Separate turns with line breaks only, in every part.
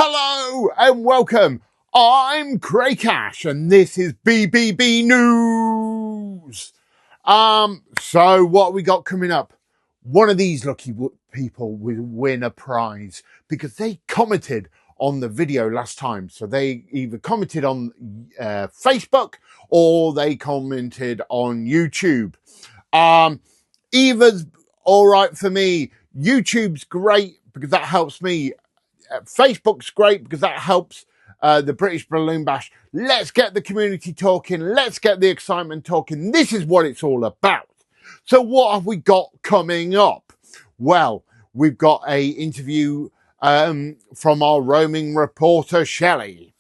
Hello and welcome. I'm Craig Cash and this is BBB News. So what we got coming up? One of these lucky people will win a prize because they commented on the video last time. So they either commented on Facebook or they commented on YouTube. Either's all right for me. YouTube's great because that helps me. Facebook's great because that helps the British Balloon Bash. Let's get the community talking. Let's get the excitement talking. This is what it's all about. So what have we got coming up? Well, we've got a interview from our roaming reporter, Shelley.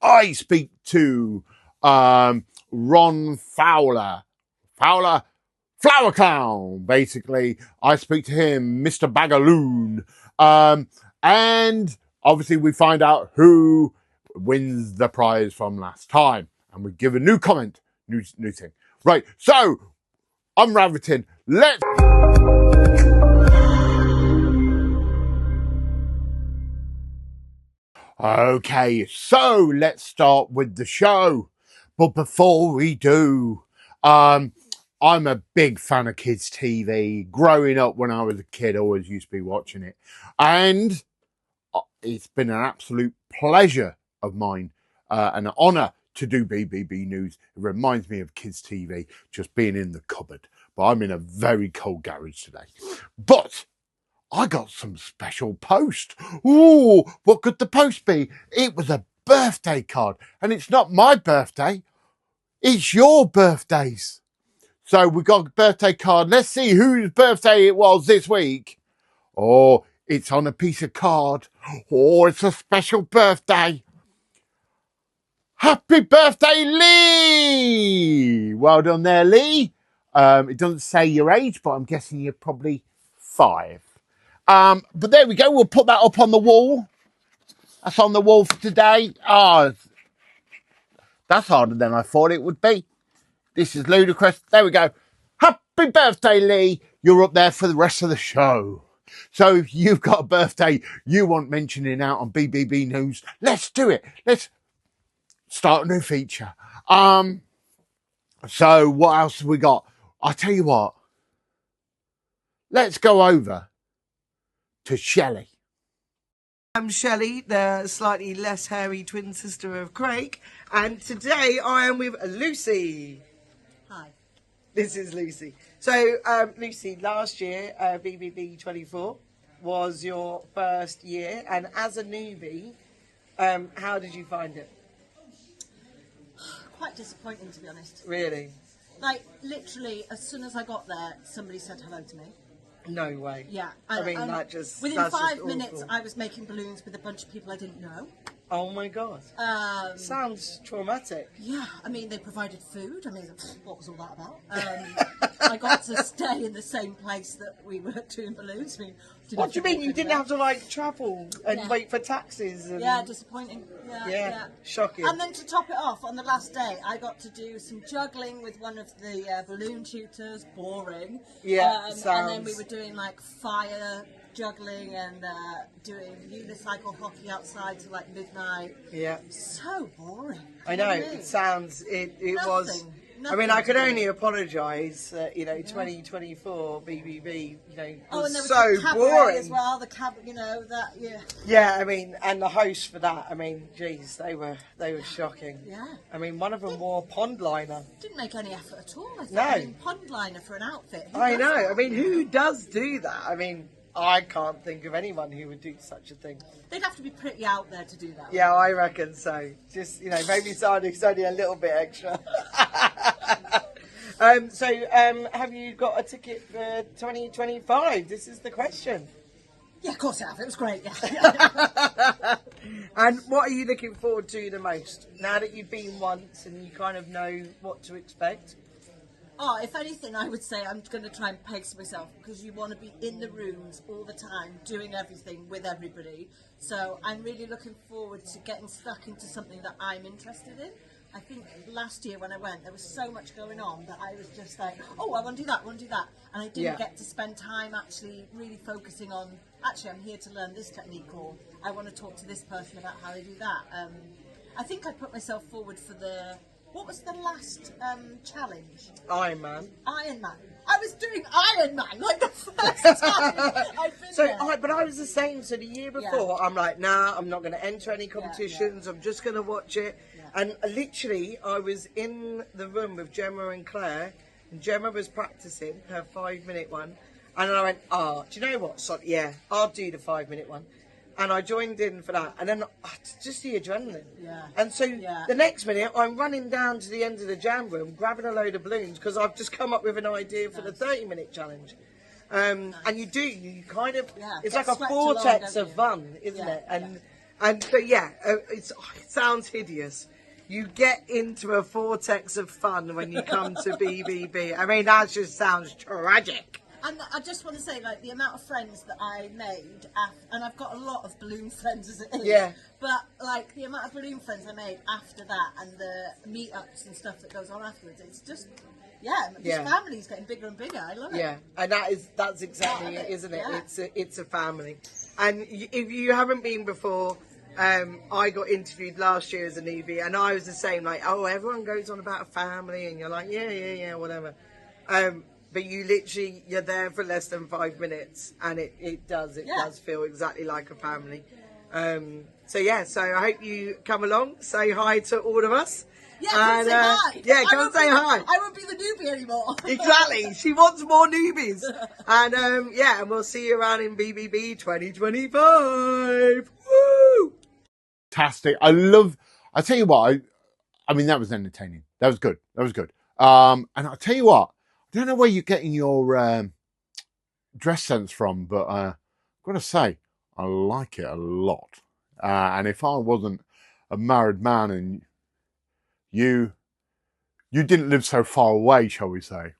I speak to Ron Fowler. Flower Clown, basically. I speak to him, Mr. Bagaloon. And obviously we find out who wins the prize from last time. And we give a new comment, new thing. Right, so I'm Ravitin. Let's... Okay, so let's start with the show. But before we do, I'm a big fan of kids' TV. Growing up when I was a kid, I always used to be watching it. And it's been an absolute pleasure of mine and an honour to do BBB News. It reminds me of kids' TV, just being in the cupboard. But I'm in a very cold garage today. But I got some special post. Ooh, what could the post be? It was a birthday card. And it's not my birthday. It's your birthdays. So we got a birthday card. Let's see whose birthday it was this week. Oh, it's on a piece of card. Oh, it's a special birthday. Happy birthday, Lee! Well done there, Lee. It doesn't say your age, but I'm guessing you're probably 5. But there we go. We'll put that up on the wall. That's on the wall for today. That's harder than I thought it would be. This is ludicrous. There we go. Happy birthday, Lee. You're up there for the rest of the show. So if you've got a birthday you want mentioning out on BBB News, let's do it. Let's start a new feature. So what else have we got? I'll tell you what. Let's go over to Shelley.
I'm Shelley, the slightly less hairy twin sister of Craig, and today I am with Lucy.
Hi.
This is Lucy. So, Lucy, last year, BBB 24 was your first year, and as a newbie, how did you find it?
Quite disappointing, to be honest.
Really?
Like, literally, as soon as I got there, somebody said hello to me.
No way.
Yeah.
I mean, that just...
Within 5 minutes, I was making balloons with a bunch of people I didn't know.
Oh my God. Sounds traumatic.
Yeah, I mean, they provided food. I mean, what was all that about? I got to stay in the same place that we were doing balloons. I mean,
what do you mean? You didn't have to, like, travel and wait for taxis? And...
Yeah, disappointing. Yeah,
shocking.
And then to top it off, on the last day, I got to do some juggling with one of the balloon tutors. Boring.
Yeah,
and then we were doing, like, fire juggling and doing unicycle hockey outside till like midnight.
Yeah.
So boring.
I know. It sounds. It was. I mean, I could only apologise. 2024 BBB. Was
and there was
so
the cabaret
boring
as well. The that. Yeah.
Yeah, I mean, and the host for that. I mean, geez, they were shocking.
Yeah.
I mean, one of them wore pond liner.
Didn't make any effort at all. I
No.
I mean, pond liner for an outfit.
I know. I mean, who does do that? I mean, I can't think of anyone who would do such a thing.
They'd have to be pretty out there to do that.
Yeah, I reckon so. Just, maybe someone who's only a little bit extra. Have you got a ticket for 2025? This is the question.
Yeah, of course I have. It was great. Yeah.
And what are you looking forward to the most? Now that you've been once and you kind of know what to expect?
Oh, if anything, I would say I'm going to try and pace myself because you want to be in the rooms all the time, doing everything with everybody. So I'm really looking forward to getting stuck into something that I'm interested in. I think last year when I went, there was so much going on that I was just like, oh, I want to do that, I want to do that. And I didn't get to spend time actually really focusing on, actually, I'm here to learn this technique, or I want to talk to this person about how they do that. I think I put myself forward for what was the last challenge?
Ironman.
Ironman. I was doing Ironman like the first time I've been there.
But I was the same. So the year before, I'm like, nah, I'm not going to enter any competitions. I'm just going to watch it.
Yeah.
And literally, I was in the room with Gemma and Claire, and Gemma was practicing her 5-minute one. And I went, do you know what? So, yeah, I'll do the 5-minute one. And I joined in for that, and then just the adrenaline.
Yeah.
And so the next minute, I'm running down to the end of the jam room, grabbing a load of balloons because I've just come up with an idea for the 30-minute challenge. And you kind of, it's like a vortex of fun, isn't it? But it sounds hideous. You get into a vortex of fun when you come to BBB. I mean, that just sounds tragic.
And I just want to say, like, the amount of friends that I made, and I've got a lot of balloon friends as it is.
Yeah.
But, like, the amount of balloon friends I made after that and the meetups and stuff that goes on afterwards, it's just, this family's getting bigger and bigger. I love it.
Yeah, and that's exactly it, isn't it? Yeah. It's a family. And if you haven't been before, I got interviewed last year as a newbie, and I was the same, like, oh, everyone goes on about a family, and you're like, yeah, whatever. But you're there for less than 5 minutes, and it does feel exactly like a family. So I hope you come along, say hi to all of us.
Yeah, come say hi.
Yeah, come say hi.
I won't be the newbie anymore.
Exactly. She wants more newbies. And and we'll see you around in BBB 2025. Woo!
Fantastic. I tell you what, I mean, that was entertaining. That was good. And I'll tell you what, I don't know where you're getting your dress sense from, but I've got to say, I like it a lot. And if I wasn't a married man and you didn't live so far away, shall we say,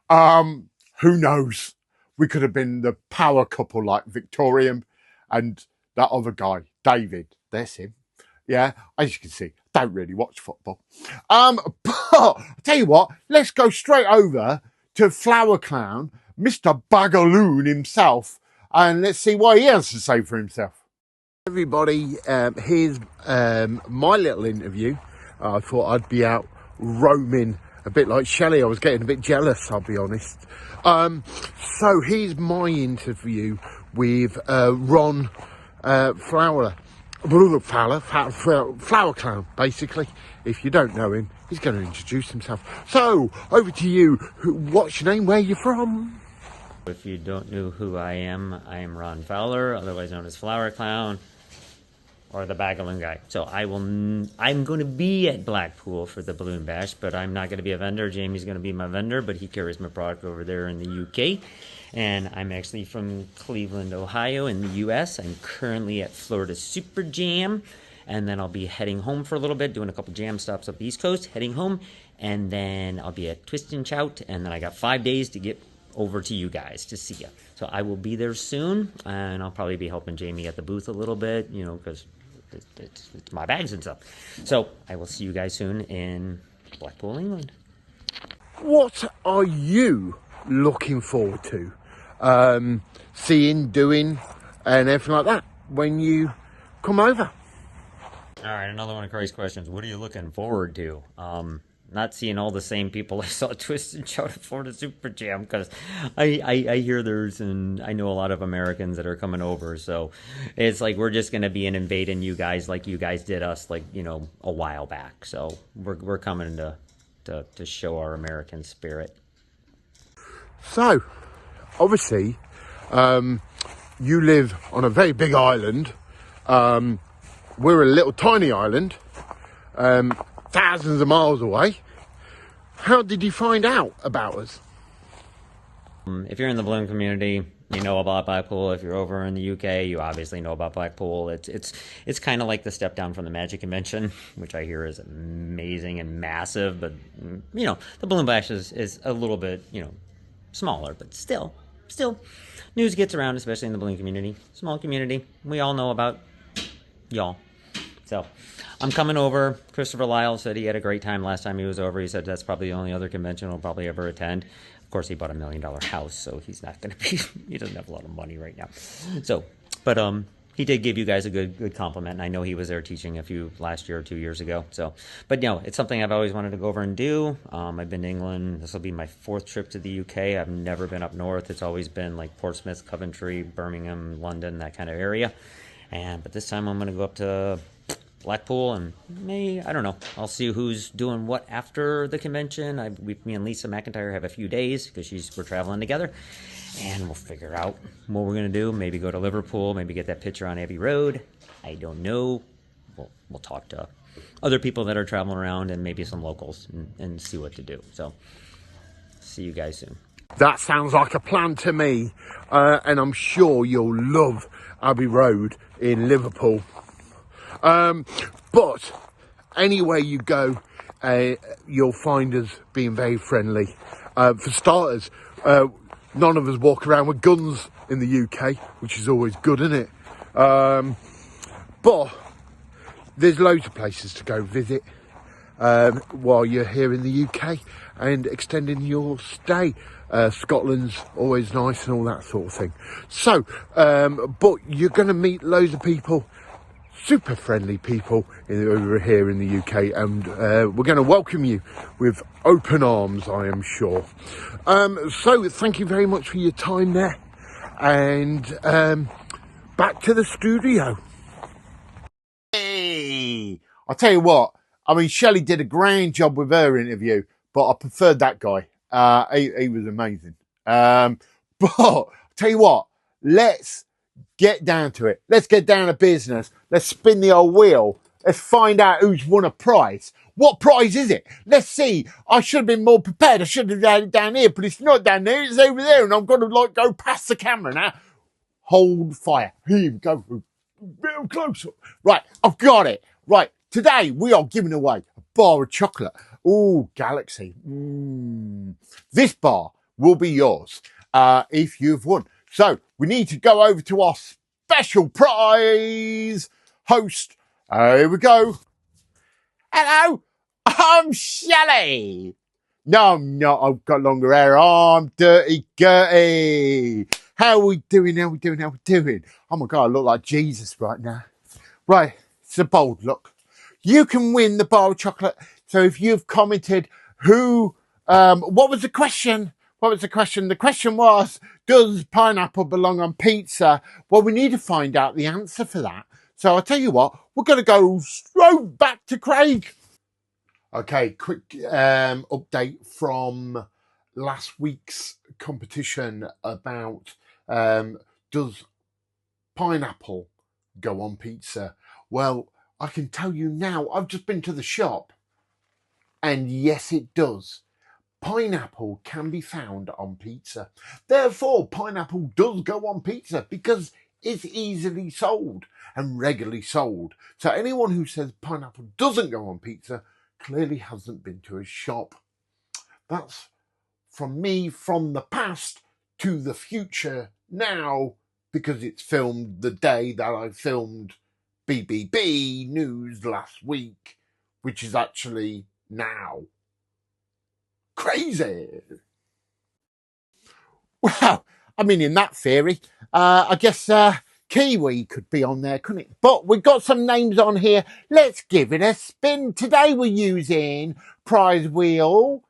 who knows? We could have been the power couple like Victoria and that other guy, David. There's him. Yeah, as you can see, don't really watch football. But I'll tell you what, let's go straight over to Flower Clown, Mr. Bagaloon himself, and let's see what he has to say for himself. Everybody, here's my little interview. I thought I'd be out roaming a bit like Shelley. I was getting a bit jealous, I'll be honest. So here's my interview with Ron Flower Clown, basically. If you don't know him, he's going to introduce himself. So, over to you. What's your name? Where are you from?
If you don't know who I am Ron Fowler, otherwise known as Flower Clown, or the Bagaloon guy. So I'm going to be at Blackpool for the Balloon Bash, but I'm not going to be a vendor. Jamie's going to be my vendor, but he carries my product over there in the UK. And I'm actually from Cleveland, Ohio in the US. I'm currently at Florida Super Jam. And then I'll be heading home for a little bit, doing a couple jam stops up the East Coast, heading home. And then I'll be at Twist and Shout. And then I got 5 days to get over to you guys to see you. So I will be there soon. And I'll probably be helping Jamie at the booth a little bit, you know, because it's my bags and stuff. So I will see you guys soon in Blackpool, England.
What are you looking forward to? Seeing, doing, and everything like that when you come over?
All right, another one of Craig's questions. What are you looking forward to? Not seeing all the same people I saw Twist and Shout at Florida Super Jam, because I hear and I know a lot of Americans that are coming over, so it's like we're just going to be invading you guys like you guys did us, like, you know, a while back. So we're coming to show our American spirit.
So, obviously, you live on a very big island. We're a little tiny island, thousands of miles away. How did you find out about us?
If you're in the balloon community, you know about Blackpool. If you're over in the UK, you obviously know about Blackpool. It's kind of like the step down from the Magic Convention, which I hear is amazing and massive. But you know, the Balloon Bash is a little bit, you know, smaller, but still news gets around, especially in the balloon community. Small community. We all know about y'all. So I'm coming over. Christopher Lyle said he had a great time last time he was over. He said that's probably the only other convention he'll probably ever attend. Of course, he bought $1 million house, so he's not going to be, he doesn't have a lot of money right now. So, but he did give you guys a good compliment, and I know he was there teaching a few last year or 2 years ago. So, but no, it's something I've always wanted to go over and do. I've been to England. This will be my 4th trip to the UK. I've never been up north. It's always been like Portsmouth, Coventry, Birmingham, London, that kind of area. But this time I'm going to go up to Blackpool, and maybe, I don't know, I'll see who's doing what after the convention. Me and Lisa McIntyre have a few days because we're traveling together, and we'll figure out what we're going to do. Maybe go to Liverpool, maybe get that picture on Abbey Road. I don't know. We'll talk to other people that are traveling around and maybe some locals and see what to do. So see you guys soon.
That sounds like a plan to me, and I'm sure you'll love Abbey Road in Liverpool. But anywhere you go, you'll find us being very friendly. For starters, none of us walk around with guns in the UK, which is always good, isn't it? But there's loads of places to go visit while you're here in the UK and extending your stay. Scotland's always nice and all that sort of thing. So, but you're going to meet loads of people, super friendly people over here in the UK, and we're going to welcome you with open arms, I am sure. So thank you very much for your time there, and back to the studio. Hey, I'll tell you what, I mean, Shelley did a grand job with her interview, but I preferred that guy. He was amazing. But I'll tell you what, let's get down to it. Let's get down to business. Let's spin the old wheel. Let's find out who's won a prize. What prize is it? Let's see. I should have been more prepared. I should have done it down here, but it's not down there. It's over there, and I'm going to go past the camera now. Hold fire. Here we go. A bit closer. Right, I've got it. Right, today we are giving away a bar of chocolate. Ooh, Galaxy. This bar will be yours if you've won. So we need to go over to our special prize host. Here we go. Hello, I'm Shelley. No, I'm not. I've got longer hair. I'm Dirty Gertie. How are we doing? How are we doing? How are we doing? Oh my God, I look like Jesus right now. Right, it's a bold look. You can win the bar of chocolate. So if you've commented what was the question? What was the question? The question was, does pineapple belong on pizza? Well, we need to find out the answer for that. So I'll tell you what, we're going to go straight back to Craig. Okay, quick update from last week's competition about does pineapple go on pizza? Well, I can tell you now, I've just been to the shop, and yes, it does. Pineapple can be found on pizza. Therefore, pineapple does go on pizza because it's easily sold and regularly sold. So anyone who says pineapple doesn't go on pizza clearly hasn't been to a shop. That's from me from the past to the future now, because it's filmed the day that I filmed BBB News last week, which is actually now. Crazy. Well, I mean, in that theory, I guess Kiwi could be on there, couldn't it? But we've got some names on here. Let's give it a spin. Today we're using prize wheel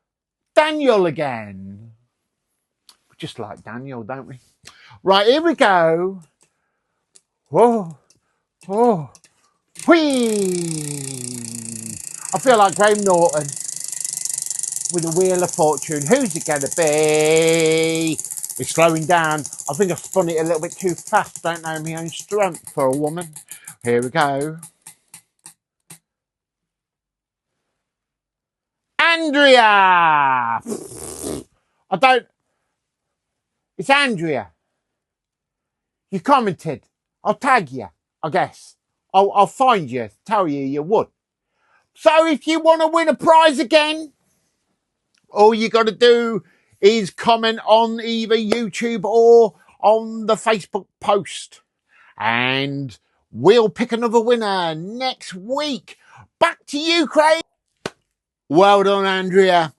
Daniel again. We just like Daniel, don't we? Right, here we go. Whoa, whoa, whee! I feel like Graham Norton with the Wheel of Fortune. Who's it going to be? It's slowing down. I think I spun it a little bit too fast. Don't know my own strength for a woman. Here we go. Andrea! I don't... It's Andrea. You commented. I'll tag you, I guess. I'll find you, tell you would. So if you want to win a prize again, all you got to do is comment on either YouTube or on the Facebook post. And We'll pick another winner next week. Back to you, Craig. Well done, Andrea.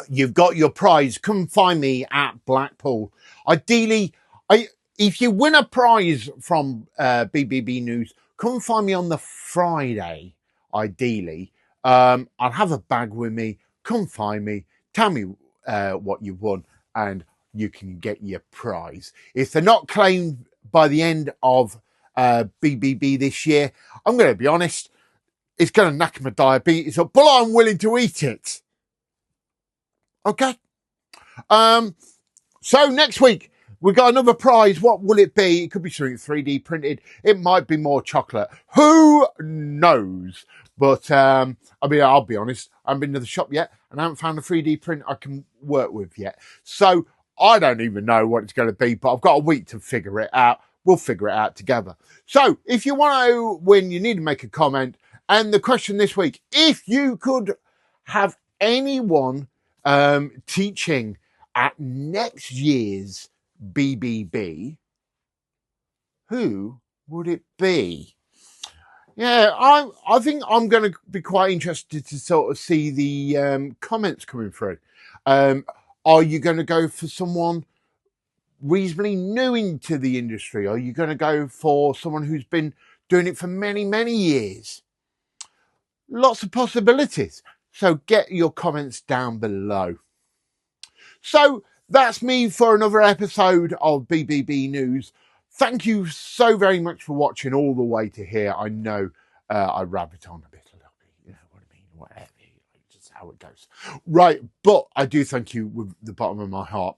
You've got your prize. Come find me at Blackpool. Ideally, if you win a prize from BBB News, come find me on the Friday, ideally. I'll have a bag with me. Come find me. Tell me what you've won, and you can get your prize. If they're not claimed by the end of BBB this year, I'm going to be honest, it's going to knock my diabetes up, but I'm willing to eat it. Okay. So next week we got another prize. What will it be? It could be something 3D printed. It might be more chocolate. Who knows? But I mean, I'll be honest, I haven't been to the shop yet and I haven't found a 3D print I can work with yet. So I don't even know what it's going to be, but I've got a week to figure it out. We'll figure it out together. So if you want to win, you need to make a comment. And the question this week, if you could have anyone teaching at next year's BBB, who would it be? Yeah, I think I'm going to be quite interested to sort of see the comments coming through. Are you going to go for someone reasonably new into the industry? Are you going to go for someone who's been doing it for many, many years? Lots of possibilities. So get your comments down below. So that's me for another episode of BBB News. Thank you so very much for watching all the way to here. I know I rabbit on a bit, you know what I mean, whatever, just how it goes. Right, but I do thank you with the bottom of my heart.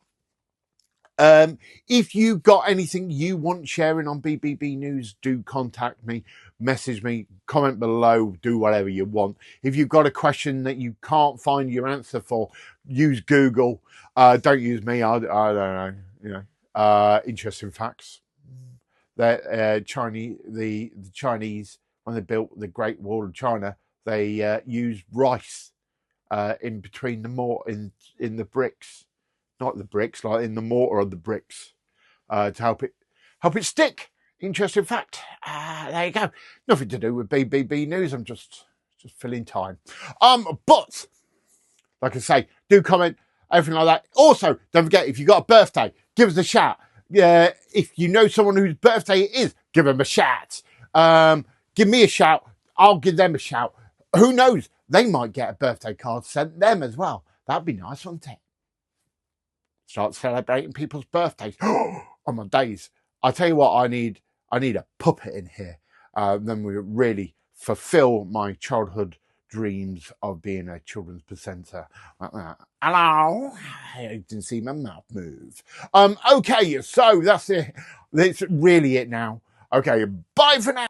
If you got anything you want sharing on BBB News, do contact me, message me, comment below, do whatever you want. If you've got a question that you can't find your answer for, use Google. Don't use me. I don't know. You know, interesting facts. The Chinese, when they built the Great Wall of China, they used rice in between the in the bricks. Not the bricks, like in the mortar of the bricks, to help it stick. Interesting fact. There you go. Nothing to do with BBB News. I'm just filling time. But like I say, do comment, everything like that. Also, don't forget, if you got a birthday, give us a shout. If you know someone whose birthday it is, give them a shout. Give me a shout. I'll give them a shout. Who knows? They might get a birthday card sent them as well. That'd be nice, wouldn't it? Start celebrating people's birthdays on my days. I tell you what, I need a puppet in here. Then we really fulfill my childhood dreams of being a children's presenter like that. Hello, I didn't see my mouth move. Okay, so that's it. That's really it now. Okay, bye for now.